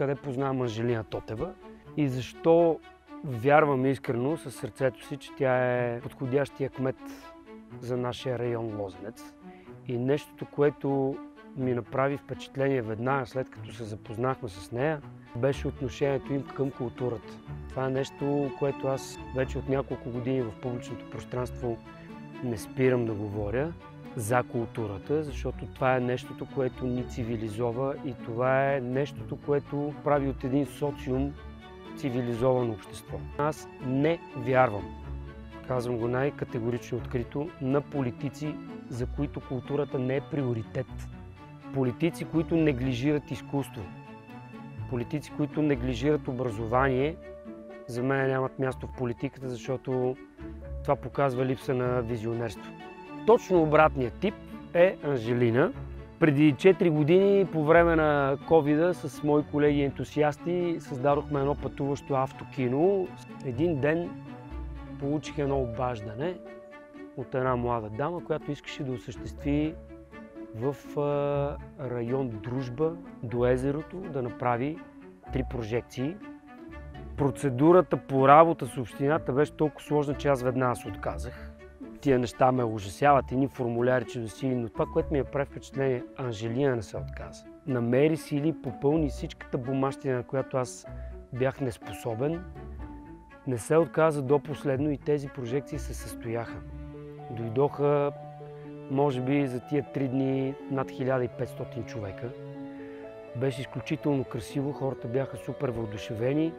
откъде познавам Анжелина Тотева и защо вярвам искрено със сърцето си, че тя е подходящия кмет за нашия район Лозенец. И нещото, което ми направи впечатление веднага след като се запознахме с нея, беше отношението им към културата. Това е нещо, което аз вече от няколко години в публичното пространство не спирам да говоря за културата, защото това е нещото, което ни цивилизова и това е нещото, което прави от един социум цивилизовано общество. Аз не вярвам, казвам го най-категорично открито, на политици, за които културата не е приоритет. Политици, които неглижират изкуство. Политици, които неглижират образование, за мен нямат място в политиката, защото това показва липса на визионерство. Точно обратният тип е Анжелина. Преди 4 години, по време на ковида, с мои колеги ентусиасти създадохме едно пътуващо автокино. Един ден получих едно обаждане от една млада дама, която искаше да осъществи в район Дружба до езерото да направи 3 прожекции. Процедурата по работа с общината беше толкова сложна, че аз веднага се отказах. Тия неща ме ужасяват, едни формуляри, чудесили, но това, което ми прави впечатление, Анжелина не се отказа. Намери сили, попълни всичката бумащина, на която аз бях неспособен. Не се отказа до последно и тези прожекции се състояха. Дойдоха, може би, за тия 3 дни над 1500 човека. Беше изключително красиво, хората бяха супер въодушевени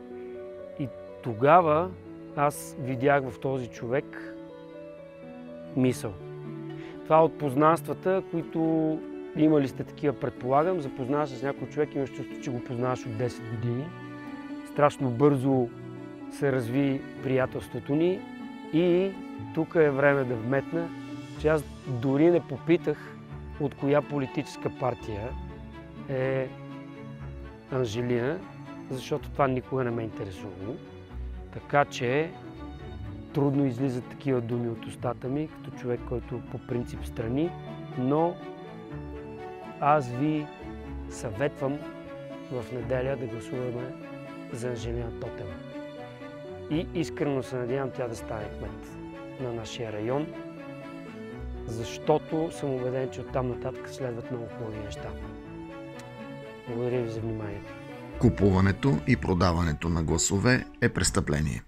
и тогава аз видях в този човек мисъл. Това от познанствата, които имали сте такива, предполагам, запознаваш с някой човек, имаш чувство, че го познаваш от 10 години. Страшно бързо се разви приятелството ни и тук е време да вметна, че аз дори не попитах от коя политическа партия е Анжелина, защото това никога не ме интересувало. Така че трудно излизат такива думи от устата ми, като човек, който по принцип страни, но аз ви съветвам в неделя да гласуваме за Анжелина Тотева. И искрено се надявам тя да стане кмет на нашия район, защото съм убеден, че оттам нататък следват много хубави неща. Благодаря ви за вниманието. Купуването и продаването на гласове е престъпление.